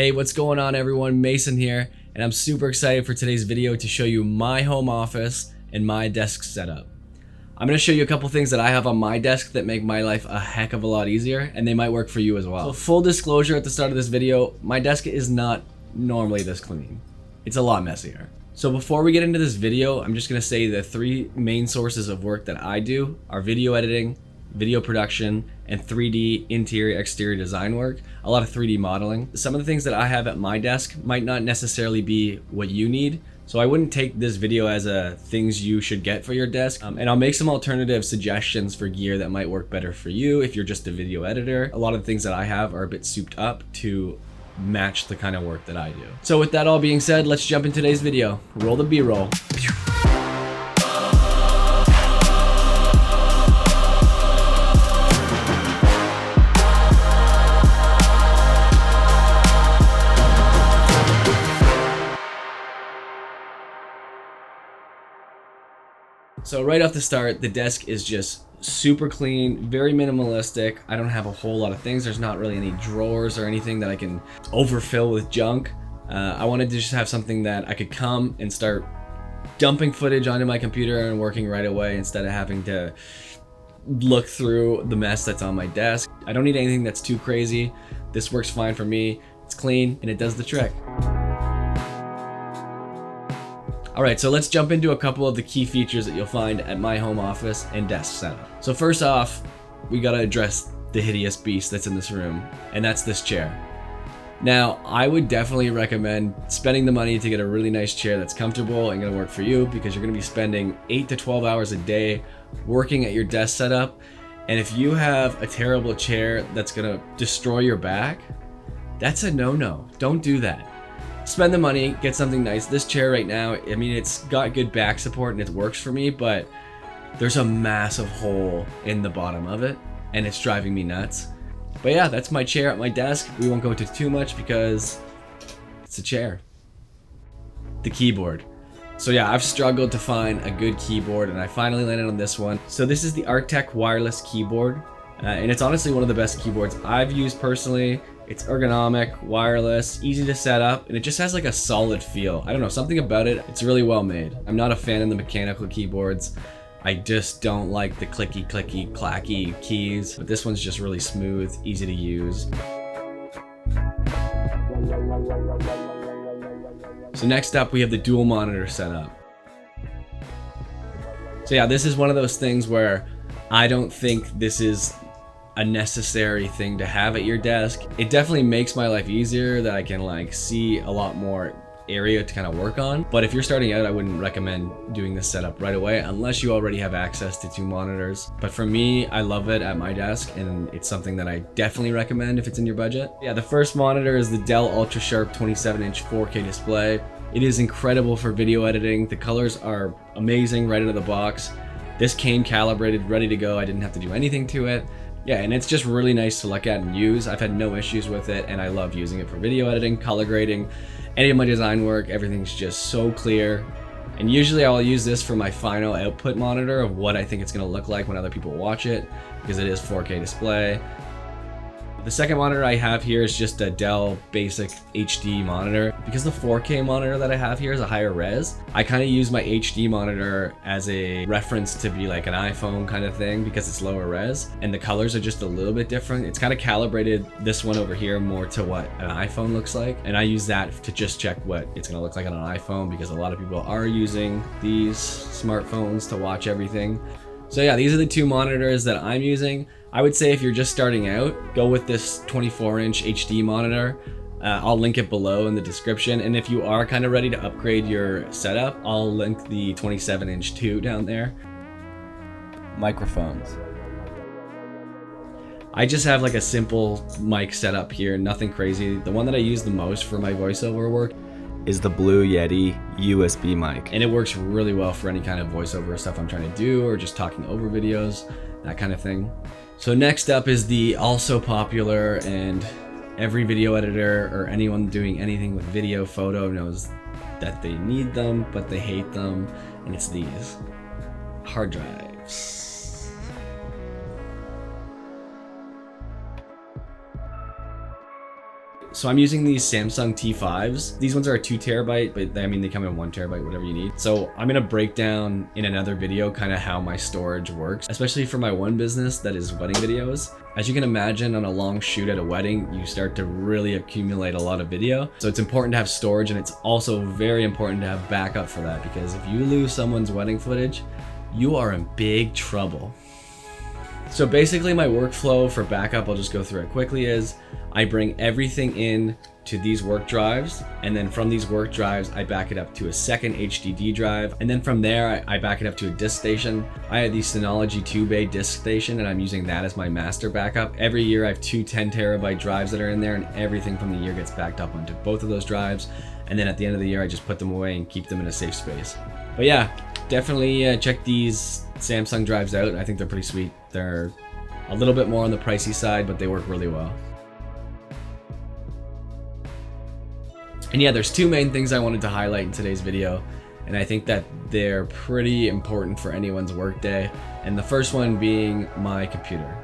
Hey, what's going on everyone? Mason here, and I'm super excited for today's video to show you my home office and my desk setup. I'm going to show you a couple things that I have on my desk that make my life a heck of a lot easier, and they might work for you as well. So full disclosure at the start of this video, my desk is not normally this clean. It's a lot messier. So before we get into this video, I'm just going to say the three main sources of work that I do are video editing, video production, and 3D interior exterior design work, a lot of 3D modeling. Some of the things that I have at my desk might not necessarily be what you need, so I wouldn't take this video as a things you should get for your desk, and I'll make some alternative suggestions for gear that might work better for you if you're just a video editor. A lot of the things that I have are a bit souped up to match the kind of work that I do. So with that all being said, let's jump into today's video. Roll the B-roll. So right off the start, the desk is just super clean, very minimalistic. I don't have a whole lot of things. There's not really any drawers or anything that I can overfill with junk. I wanted to just have something that I could come and start dumping footage onto my computer and working right away instead of having to look through the mess that's on my desk. I don't need anything that's too crazy. This works fine for me. It's clean and it does the trick. Alright, so let's jump into a couple of the key features that you'll find at my home office and desk setup. So first off, we gotta address the hideous beast that's in this room, and that's this chair. Now, I would definitely recommend spending the money to get a really nice chair that's comfortable and gonna work for you, because you're gonna be spending 8 to 12 hours a day working at your desk setup, and if you have a terrible chair that's gonna destroy your back, that's a no-no. Don't do that. Spend the money, get something nice. This chair right now, I mean, it's got good back support and it works for me, but there's a massive hole in the bottom of it and it's driving me nuts. But yeah, that's my chair at my desk. We won't go into too much because it's a chair. The keyboard. So yeah, I've struggled to find a good keyboard and I finally landed on this one. So this is the Arteck wireless keyboard. And it's honestly one of the best keyboards I've used personally. It's ergonomic, wireless, easy to set up, and it just has like a solid feel. I don't know, something about it, it's really well made. I'm not a fan of the mechanical keyboards. I just don't like the clicky, clacky keys, but this one's just really smooth, easy to use. So next up, we have the dual monitor setup. So yeah, this is one of those things where I don't think this is a necessary thing to have at your desk. It definitely makes my life easier that I can like see a lot more area to kind of work on. But if you're starting out, I wouldn't recommend doing this setup right away unless you already have access to 2 monitors. But for me, I love it at my desk and it's something that I definitely recommend if it's in your budget. Yeah, the first monitor is the Dell Ultra Sharp 27-inch 4K display. It is incredible for video editing. The colors are amazing right out of the box. This came calibrated, ready to go. I didn't have to do anything to it. Yeah, and it's just really nice to look at and use. I've had no issues with it, and I love using it for video editing, color grading, any of my design work. Everything's just so clear. And usually I'll use this for my final output monitor of what I think it's gonna look like when other people watch it, because it is 4K display. The second monitor I have here is just a Dell basic HD monitor. Because the 4K monitor that I have here is a higher res, I kind of use my HD monitor as a reference to be like an iPhone kind of thing because it's lower res and the colors are just a little bit different. It's kind of calibrated this one over here more to what an iPhone looks like, and I use that to just check what it's gonna look like on an iPhone because a lot of people are using these smartphones to watch everything. So yeah, these are the 2 monitors that I'm using. I would say if you're just starting out, go with this 24-inch HD monitor. I'll link it below in the description. And if you are kind of ready to upgrade your setup, I'll link the 27-inch too down there. Microphones. I just have like a simple mic setup here, nothing crazy. The one that I use the most for my voiceover work is the Blue Yeti USB mic. And it works really well for any kind of voiceover stuff I'm trying to do or just talking over videos, that kind of thing. So next up is the also popular, and every video editor or anyone doing anything with video, photo knows that they need them, but they hate them, and it's these hard drives. So I'm using these Samsung T5s. These ones are a 2 terabyte, but I mean, they come in 1 terabyte, whatever you need. So I'm gonna break down in another video kind of how my storage works, especially for my one business that is wedding videos. As you can imagine, on a long shoot at a wedding, you start to really accumulate a lot of video. So it's important to have storage, and it's also very important to have backup for that, because if you lose someone's wedding footage, you are in big trouble. So basically my workflow for backup, I'll just go through it quickly, is I bring everything in to these work drives, and then from these work drives, I back it up to a second HDD drive, and then from there, I back it up to a disk station. I have the Synology 2-bay disk station, and I'm using that as my master backup. Every year I have 2 10 terabyte drives that are in there, and everything from the year gets backed up onto both of those drives, and then at the end of the year, I just put them away and keep them in a safe space. But yeah, definitely check these Samsung drives out. I think they're pretty sweet. They're a little bit more on the pricey side, but they work really well. And yeah, there's 2 main things I wanted to highlight in today's video, and I think that they're pretty important for anyone's workday. And the first one being my computer.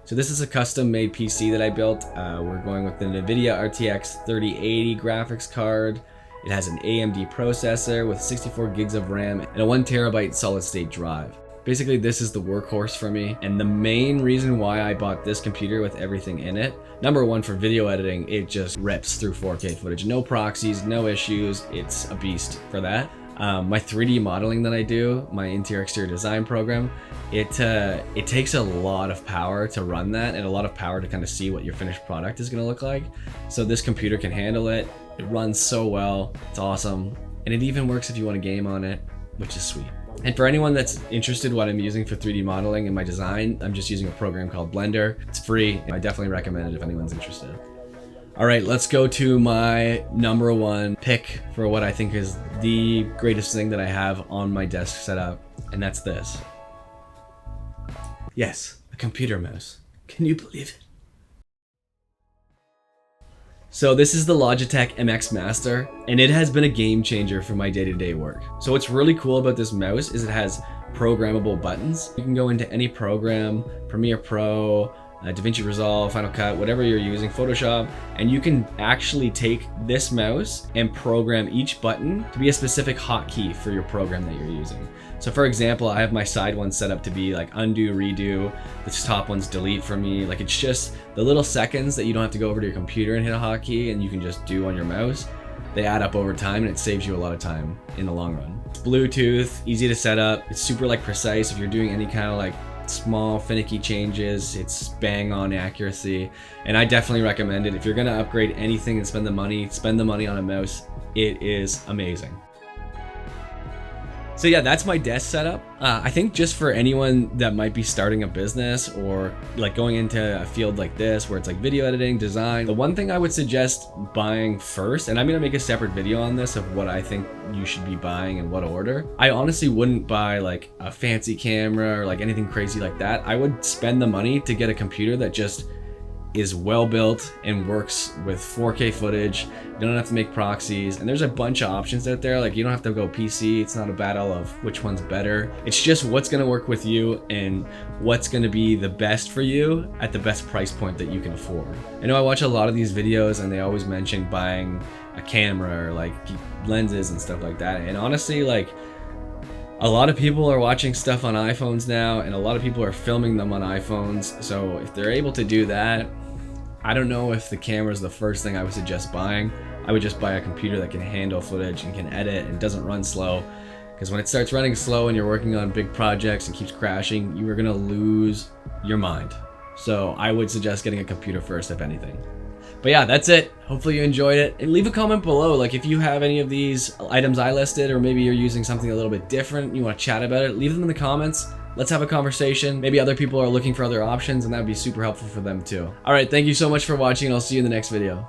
So this is a custom-made PC that I built. We're going with the NVIDIA RTX 3080 graphics card. It has an AMD processor with 64 gigs of RAM and a 1 terabyte solid-state drive. Basically, this is the workhorse for me, and the main reason why I bought this computer with everything in it, number one, for video editing, it just rips through 4K footage. No proxies, no issues, it's a beast for that. My 3D modeling that I do, my interior exterior design program, it takes a lot of power to run that, and a lot of power to kind of see what your finished product is going to look like. So this computer can handle it. It runs so well, it's awesome, and it even works if you want to game on it, which is sweet. And for anyone that's interested in what I'm using for 3D modeling in my design, I'm just using a program called Blender. It's free, and I definitely recommend it if anyone's interested. All right, let's go to my number 1 pick for what I think is the greatest thing that I have on my desk setup, and that's this. Yes, a computer mouse. Can you believe it? So this is the Logitech MX Master, and it has been a game changer for my day-to-day work. So what's really cool about this mouse is it has programmable buttons. You can go into any program, Premiere Pro, DaVinci Resolve, Final Cut, whatever you're using, Photoshop, and you can actually take this mouse and program each button to be a specific hotkey for your program that you're using. So for example, I have my side one set up to be like undo, redo, this top one's delete for me. Like, it's just the little seconds that you don't have to go over to your computer and hit a hotkey and you can just do on your mouse. They add up over time, and it saves you a lot of time in the long run. It's Bluetooth, easy to set up. It's super precise if you're doing any kind of small finicky changes. It's bang on accuracy, and I definitely recommend it. If you're gonna upgrade anything and spend the money on a mouse. It is amazing. So yeah, that's my desk setup. I think just for anyone that might be starting a business or going into a field like this where it's video editing, design, the one thing I would suggest buying first, and I'm gonna make a separate video on this of what I think you should be buying in what order. I honestly wouldn't buy a fancy camera or anything crazy like that. I would spend the money to get a computer that just is well built and works with 4K footage. You don't have to make proxies, and there's a bunch of options out there. You don't have to go PC. It's not a battle of which one's better. It's just what's gonna work with you and what's gonna be the best for you at the best price point that you can afford. I know I watch a lot of these videos and they always mention buying a camera or lenses and stuff like that, and honestly, a lot of people are watching stuff on iPhones now, and a lot of people are filming them on iPhones. So if they're able to do that, I don't know if the camera is the first thing I would suggest buying. I would just buy a computer that can handle footage and can edit and doesn't run slow. Because when it starts running slow and you're working on big projects and keeps crashing, you are gonna lose your mind. So I would suggest getting a computer first, if anything. But yeah, that's it. Hopefully you enjoyed it. And leave a comment below, if you have any of these items I listed, or maybe you're using something a little bit different, you want to chat about it, leave them in the comments. Let's have a conversation. Maybe other people are looking for other options, and that would be super helpful for them too. All right, thank you so much for watching, and I'll see you in the next video.